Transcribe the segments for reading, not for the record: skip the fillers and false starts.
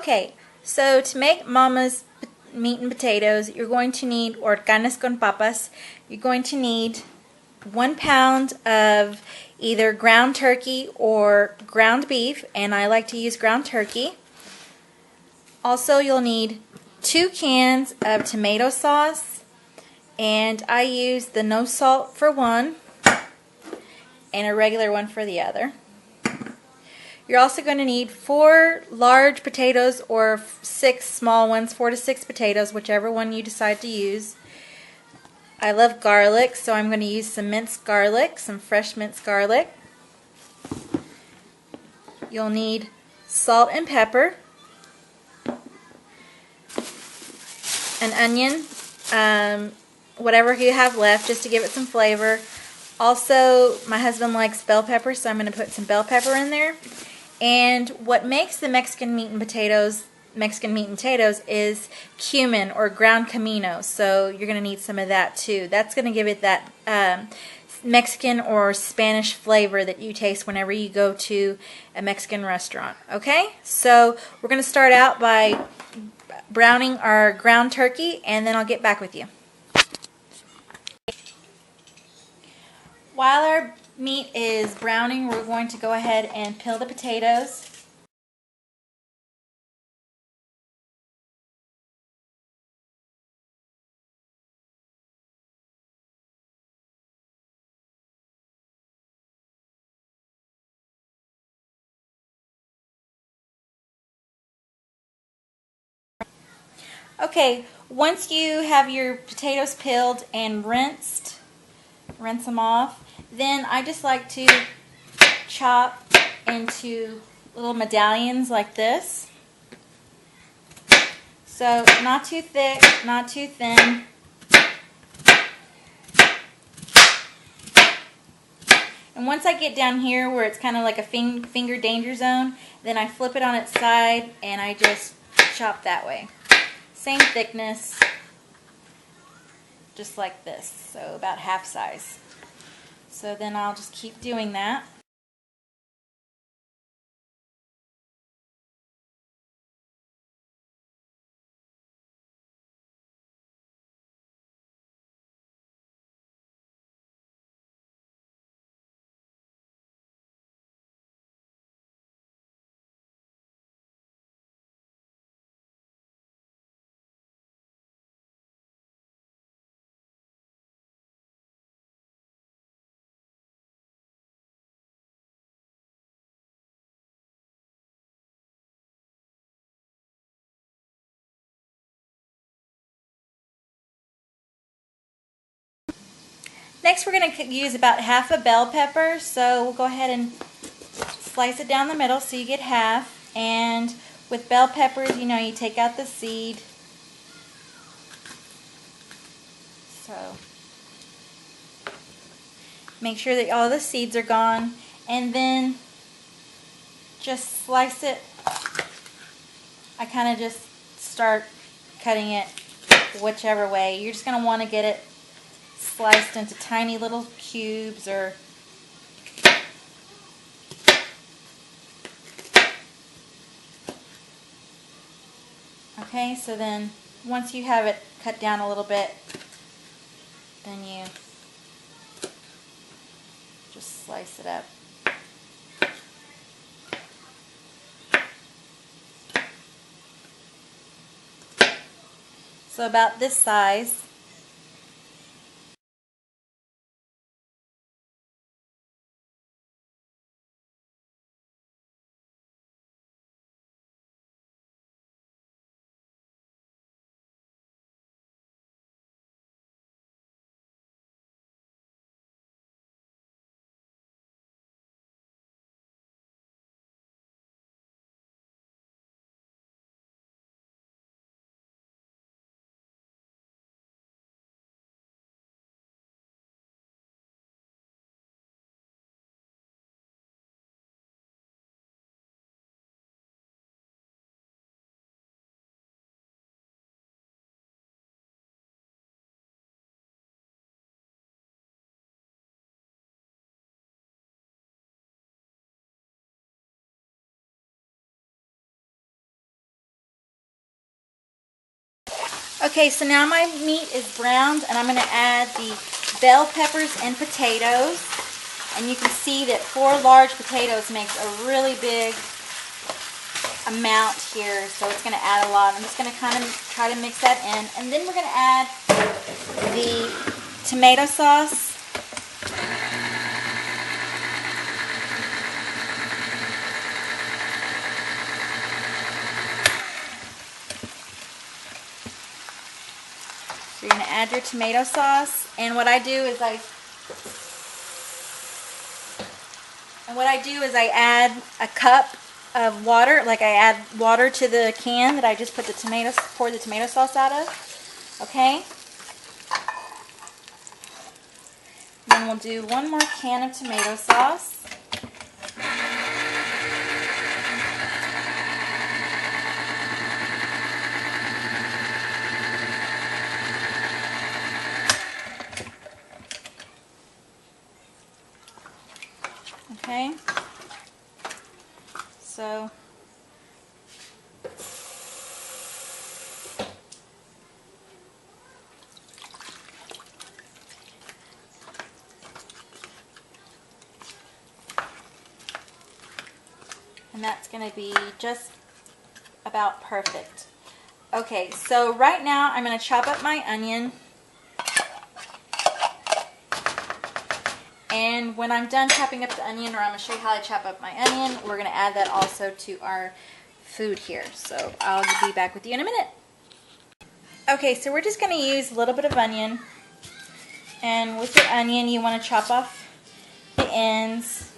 Okay, so to make Mama's meat and potatoes, you're going to need, or carnes con papas, you're going to need 1 pound of either ground turkey or ground beef, and I like to use ground turkey. Also, you'll need 2 cans of tomato sauce, and I use the no salt for one and a regular one for the other. You're also going to need 4 large potatoes or 6 small ones, 4 to 6 potatoes, whichever one you decide to use. I love garlic, so I'm going to use some minced garlic, some fresh minced garlic. You'll need salt and pepper, an onion, whatever you have left, just to give it some flavor. Also, my husband likes bell pepper, so I'm going to put some bell pepper in there. And what makes the Mexican meat and potatoes is cumin or ground comino. So you're going to need some of that too. That's going to give it that Mexican or Spanish flavor that you taste whenever you go to a Mexican restaurant. Okay? So we're going to start out by browning our ground turkey, and then I'll get back with you. While our meat is browning, we're going to go ahead and peel the potatoes. Okay, once you have your potatoes peeled and rinsed, rinse them off, then I just like to chop into little medallions like this. So not too thick, not too thin. And once I get down here where it's kind of like a finger danger zone, then I flip it on its side and I just chop that way. Same thickness, just like this, so about half size. So then I'll just keep doing that. Next we're going to use about half a bell pepper, so we'll go ahead and slice it down the middle so you get half. And with bell peppers, you know, you take out the seed. So make sure that all the seeds are gone, and then just slice it. I kind of just start cutting it whichever way. You're just going to want to get it sliced into tiny little cubes, or okay, so then once you have it cut down a little bit, then you just slice it up. So about this size. Okay, so now my meat is browned, and I'm going to add the bell peppers and potatoes. And you can see that 4 large potatoes makes a really big amount here, so it's going to add a lot. I'm just going to kind of try to mix that in, and then we're going to add the tomato sauce. So you're going to add your tomato sauce, and what I do is I add a cup of water, like I add water to the can that I just poured the tomato sauce out of. Okay. Then we'll do 1 more can of tomato sauce. Okay. So and that's going to be just about perfect. Okay, so right now I'm going to chop up my onion. And when I'm done chopping up the onion, or I'm going to show you how I chop up my onion, we're going to add that also to our food here. So I'll be back with you in a minute. Okay, so we're just going to use a little bit of onion. And with your onion, you want to chop off the ends.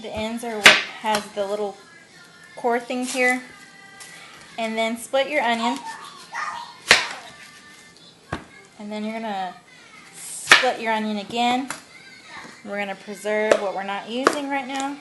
The ends are what has the little core things here. And then split your onion. And then you're going to split your onion again. We're going to preserve what we're not using right now.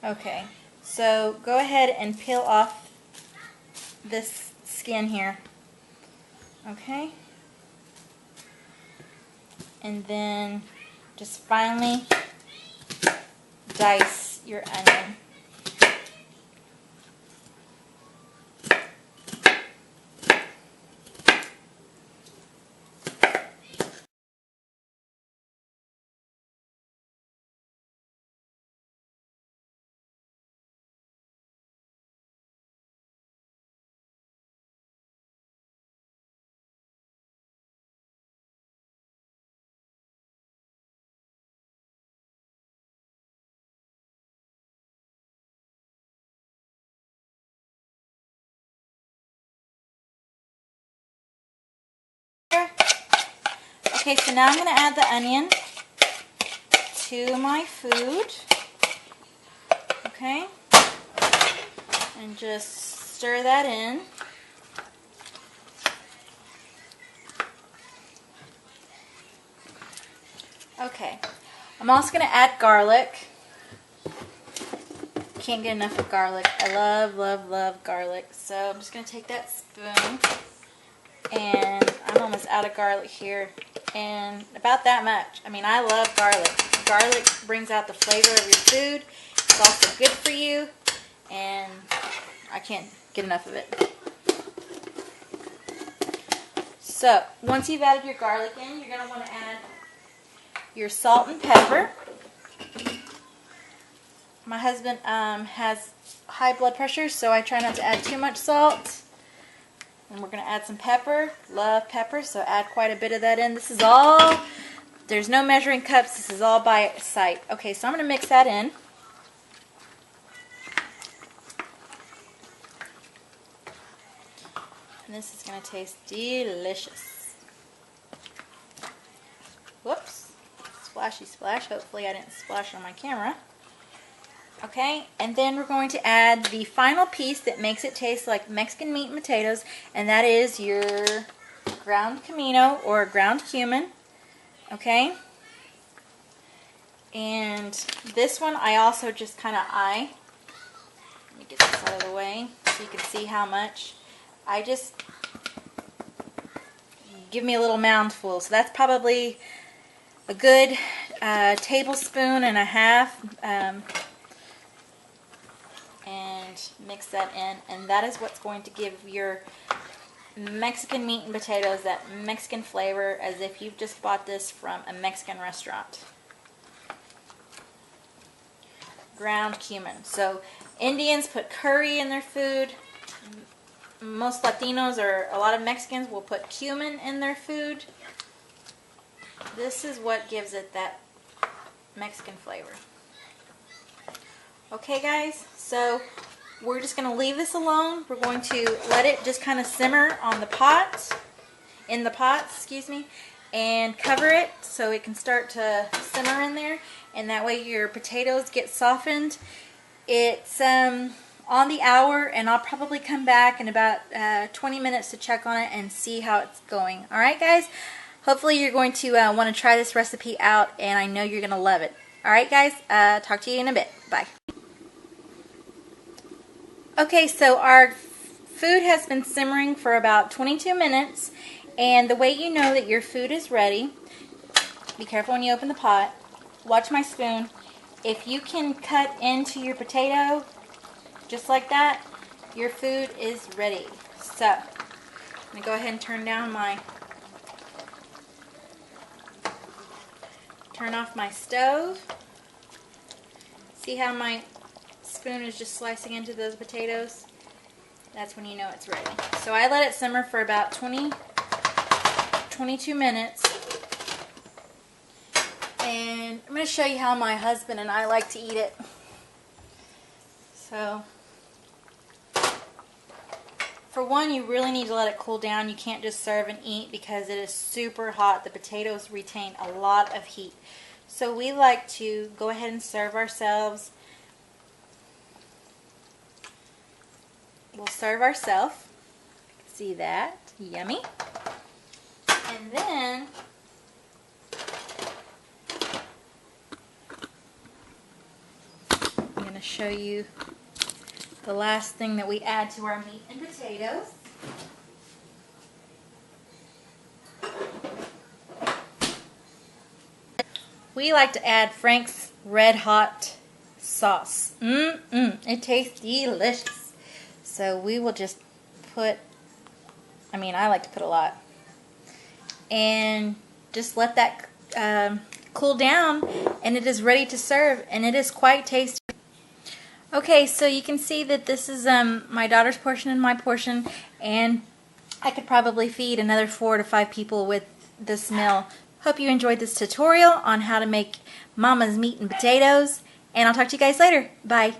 Okay, so go ahead and peel off this skin here. Okay? And then just finally dice your onion. Okay, so now I'm going to add the onion to my food. Okay? And just stir that in. Okay. I'm also going to add garlic. Can't get enough of garlic. I love, love, love garlic. So I'm just going to take that spoon, and I'm almost out of garlic here. And about that much. I mean, I love garlic. Garlic brings out the flavor of your food. It's also good for you, and I can't get enough of it. So once you've added your garlic in, you're going to want to add your salt and pepper. My husband has high blood pressure, so I try not to add too much salt. And we're going to add some pepper. Love pepper, so add quite a bit of that in. This is all, there's no measuring cups. This is all by sight. Okay, so I'm going to mix that in. And this is going to taste delicious. Whoops. Splashy splash. Hopefully I didn't splash on my camera. Okay, and then we're going to add the final piece that makes it taste like Mexican meat and potatoes, and that is your ground comino or ground cumin. Okay, and this one I also just kind of eye. Let me get this out of the way so you can see how much. I just give me a little mouthful. So that's probably a good tablespoon and a half. And mix that in. And that is what's going to give your Mexican meat and potatoes that Mexican flavor, as if you've just bought this from a Mexican restaurant. Ground cumin. So Indians put curry in their food. Most Latinos, or a lot of Mexicans, will put cumin in their food. This is what gives it that Mexican flavor. Okay guys, so we're just going to leave this alone. We're going to let it just kind of simmer on the pot, in the pot, excuse me, and cover it so it can start to simmer in there, and that way your potatoes get softened. It's on the hour, and I'll probably come back in about 20 minutes to check on it and see how it's going. Alright guys, hopefully you're going to want to try this recipe out, and I know you're going to love it. Alright guys, talk to you in a bit. Bye. Okay, so our food has been simmering for about 22 minutes, and the way you know that your food is ready, be careful when you open the pot, watch my spoon. If you can cut into your potato just like that, your food is ready. So, I'm going to go ahead and turn off my stove. See how my spoon is just slicing into those potatoes? That's when you know it's ready. So I let it simmer for about 22 minutes. And I'm going to show you how my husband and I like to eat it. So, for one, you really need to let it cool down. You can't just serve and eat because it is super hot. The potatoes retain a lot of heat. So we like to go ahead and serve ourselves. We'll serve ourselves. See that? Yummy. And then I'm going to show you the last thing that we add to our meat and potatoes. We like to add Frank's Red Hot sauce. It tastes delicious. So we will just put, I like to put a lot. And just let that cool down, and it is ready to serve, and it is quite tasty. Okay, so you can see that this is my daughter's portion and my portion, and I could probably feed another 4 to 5 people with this meal. Hope you enjoyed this tutorial on how to make Mama's meat and potatoes, and I'll talk to you guys later. Bye.